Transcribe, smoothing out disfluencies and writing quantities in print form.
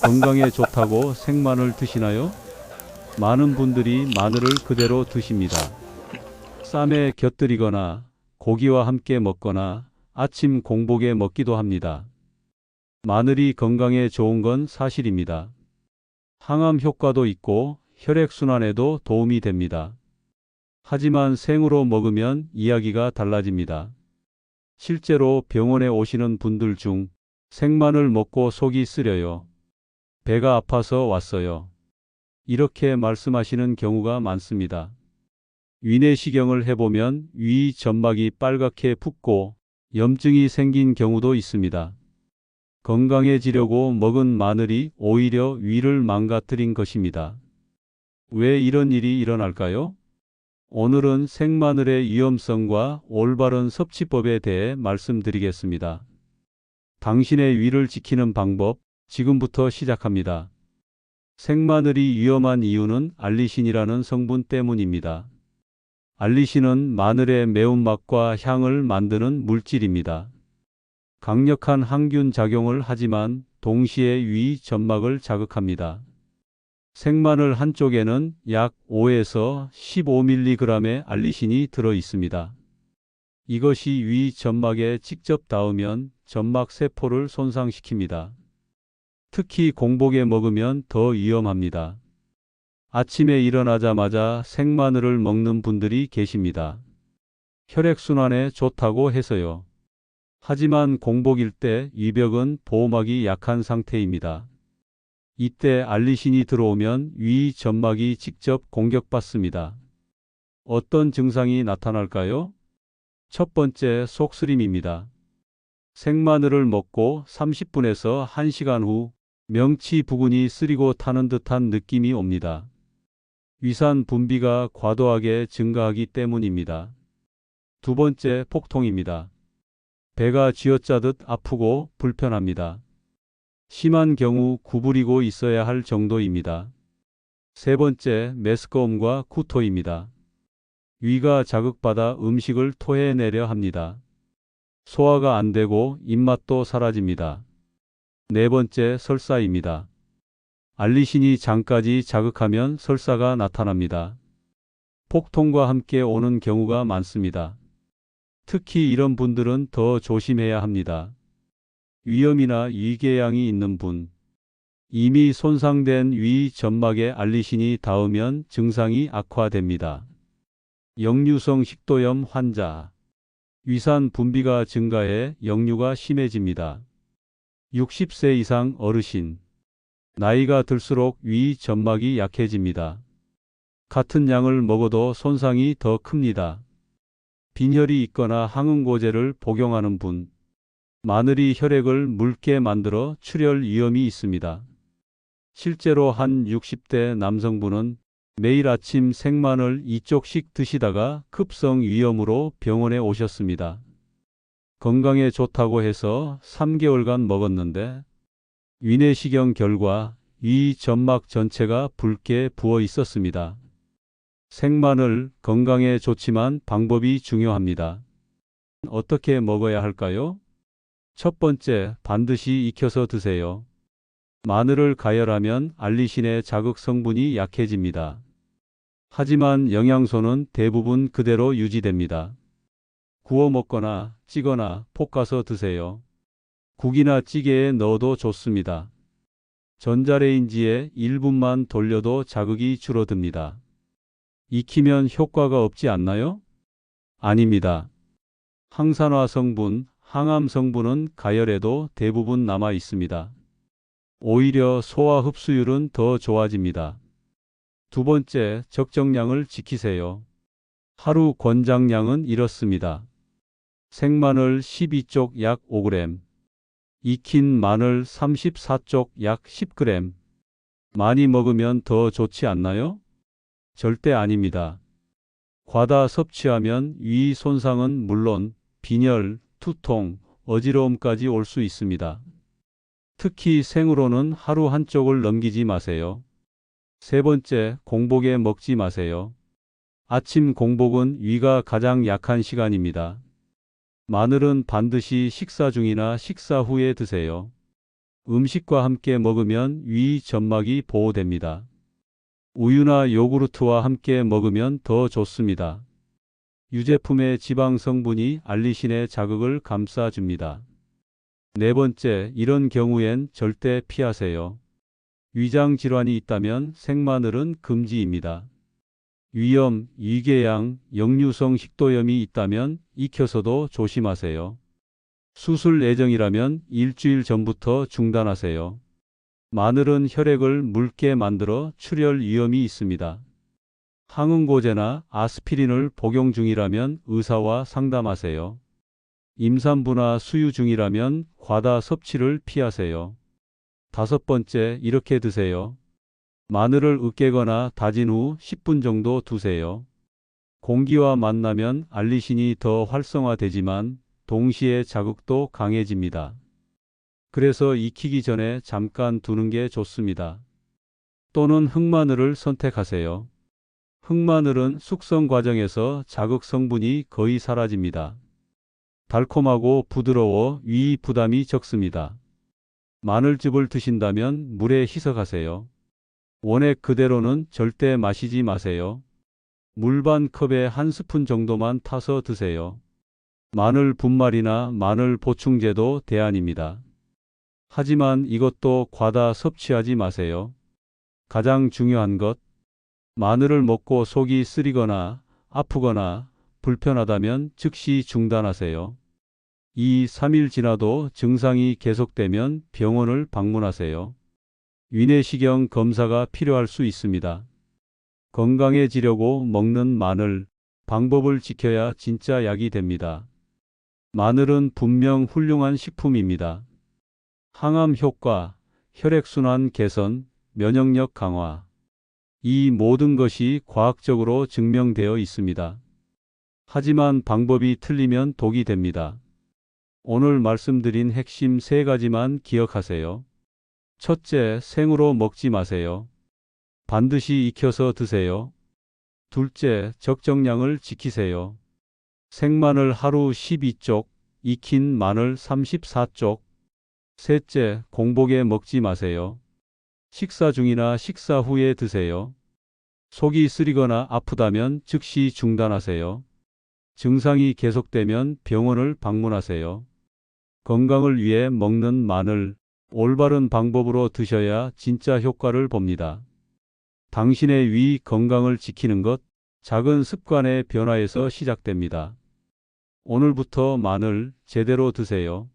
건강에 좋다고 생마늘 드시나요? 많은 분들이 마늘을 그대로 드십니다. 쌈에 곁들이거나 고기와 함께 먹거나 아침 공복에 먹기도 합니다. 마늘이 건강에 좋은 건 사실입니다. 항암 효과도 있고 혈액순환에도 도움이 됩니다. 하지만 생으로 먹으면 이야기가 달라집니다. 실제로 병원에 오시는 분들 중 생마늘 먹고 속이 쓰려요. 배가 아파서 왔어요. 이렇게 말씀하시는 경우가 많습니다. 위내시경을 해보면 위 점막이 빨갛게 붓고 염증이 생긴 경우도 있습니다. 건강해지려고 먹은 마늘이 오히려 위를 망가뜨린 것입니다. 왜 이런 일이 일어날까요? 오늘은 생마늘의 위험성과 올바른 섭취법에 대해 말씀드리겠습니다. 당신의 위를 지키는 방법, 지금부터 시작합니다. 생마늘이 위험한 이유는 알리신이라는 성분 때문입니다. 알리신은 마늘의 매운맛과 향을 만드는 물질입니다. 강력한 항균 작용을 하지만 동시에 위 점막을 자극합니다. 생마늘 한쪽에는 약 5에서 15mg의 알리신이 들어 있습니다. 이것이 위 점막에 직접 닿으면 점막 세포를 손상시킵니다. 특히 공복에 먹으면 더 위험합니다. 아침에 일어나자마자 생마늘을 먹는 분들이 계십니다. 혈액순환에 좋다고 해서요. 하지만 공복일 때 위벽은 보호막이 약한 상태입니다. 이때 알리신이 들어오면 위 점막이 직접 공격받습니다. 어떤 증상이 나타날까요? 첫 번째, 속쓰림입니다. 생마늘을 먹고 30분에서 1시간 후 명치 부근이 쓰리고 타는 듯한 느낌이 옵니다. 위산 분비가 과도하게 증가하기 때문입니다. 두 번째, 복통입니다. 배가 쥐어짜듯 아프고 불편합니다. 심한 경우 구부리고 있어야 할 정도입니다. 세 번째, 메스꺼움과 구토입니다. 위가 자극받아 음식을 토해내려 합니다. 소화가 안 되고 입맛도 사라집니다. 네 번째, 설사입니다. 알리신이 장까지 자극하면 설사가 나타납니다. 복통과 함께 오는 경우가 많습니다. 특히 이런 분들은 더 조심해야 합니다. 위염이나 위궤양이 있는 분, 이미 손상된 위 점막에 알리신이 닿으면 증상이 악화됩니다. 역류성 식도염 환자, 위산 분비가 증가해 역류가 심해집니다. 60세 이상 어르신, 나이가 들수록 위 점막이 약해집니다. 같은 양을 먹어도 손상이 더 큽니다. 빈혈이 있거나 항응고제를 복용하는 분, 마늘이 혈액을 묽게 만들어 출혈 위험이 있습니다. 실제로 한 60대 남성분은 매일 아침 생마늘 2쪽씩 드시다가 급성 위염으로 병원에 오셨습니다. 건강에 좋다고 해서 3개월간 먹었는데 위내시경 결과 위 점막 전체가 붉게 부어 있었습니다. 생마늘 건강에 좋지만 방법이 중요합니다. 어떻게 먹어야 할까요? 첫 번째, 반드시 익혀서 드세요. 마늘을 가열하면 알리신의 자극 성분이 약해집니다. 하지만 영양소는 대부분 그대로 유지됩니다. 구워 먹거나 찌거나 볶아서 드세요. 국이나 찌개에 넣어도 좋습니다. 전자레인지에 1분만 돌려도 자극이 줄어듭니다. 익히면 효과가 없지 않나요? 아닙니다. 항산화 성분, 항암 성분은 가열에도 대부분 남아 있습니다. 오히려 소화 흡수율은 더 좋아집니다. 두 번째, 적정량을 지키세요. 하루 권장량은 이렇습니다. 생마늘 12쪽 약 5g, 익힌 마늘 34쪽 약 10g. 많이 먹으면 더 좋지 않나요? 절대 아닙니다. 과다 섭취하면 위 손상은 물론 빈혈, 두통, 어지러움까지 올 수 있습니다. 특히 생으로는 하루 한쪽을 넘기지 마세요. 세 번째, 공복에 먹지 마세요. 아침 공복은 위가 가장 약한 시간입니다. 마늘은 반드시 식사 중이나 식사 후에 드세요. 음식과 함께 먹으면 위 점막이 보호됩니다. 우유나 요구르트와 함께 먹으면 더 좋습니다. 유제품의 지방 성분이 알리신의 자극을 감싸줍니다. 네 번째, 이런 경우엔 절대 피하세요. 위장 질환이 있다면 생마늘은 금지입니다. 위염, 위궤양, 역류성 식도염이 있다면 익혀서도 조심하세요. 수술 예정이라면 일주일 전부터 중단하세요. 마늘은 혈액을 묽게 만들어 출혈 위험이 있습니다. 항응고제나 아스피린을 복용 중이라면 의사와 상담하세요. 임산부나 수유 중이라면 과다 섭취를 피하세요. 다섯 번째, 이렇게 드세요. 마늘을 으깨거나 다진 후 10분 정도 두세요. 공기와 만나면 알리신이 더 활성화되지만 동시에 자극도 강해집니다. 그래서 익히기 전에 잠깐 두는 게 좋습니다. 또는 흑마늘을 선택하세요. 흑마늘은 숙성 과정에서 자극 성분이 거의 사라집니다. 달콤하고 부드러워 위 부담이 적습니다. 마늘즙을 드신다면 물에 희석하세요. 원액 그대로는 절대 마시지 마세요. 물 반 컵에 한 스푼 정도만 타서 드세요. 마늘 분말이나 마늘 보충제도 대안입니다. 하지만 이것도 과다 섭취하지 마세요. 가장 중요한 것, 마늘을 먹고 속이 쓰리거나 아프거나 불편하다면 즉시 중단하세요. 2, 3일 지나도 증상이 계속되면 병원을 방문하세요. 위내시경 검사가 필요할 수 있습니다. 건강해지려고 먹는 마늘, 방법을 지켜야 진짜 약이 됩니다. 마늘은 분명 훌륭한 식품입니다. 항암 효과, 혈액순환 개선, 면역력 강화. 이 모든 것이 과학적으로 증명되어 있습니다. 하지만 방법이 틀리면 독이 됩니다. 오늘 말씀드린 핵심 3가지만 기억하세요. 첫째, 생으로 먹지 마세요. 반드시 익혀서 드세요. 둘째, 적정량을 지키세요. 생마늘 하루 12쪽, 익힌 마늘 34쪽. 셋째, 공복에 먹지 마세요. 식사 중이나 식사 후에 드세요. 속이 쓰리거나 아프다면 즉시 중단하세요. 증상이 계속되면 병원을 방문하세요. 건강을 위해 먹는 마늘, 올바른 방법으로 드셔야 진짜 효과를 봅니다. 당신의 위 건강을 지키는 것, 작은 습관의 변화에서 시작됩니다. 오늘부터 마늘 제대로 드세요.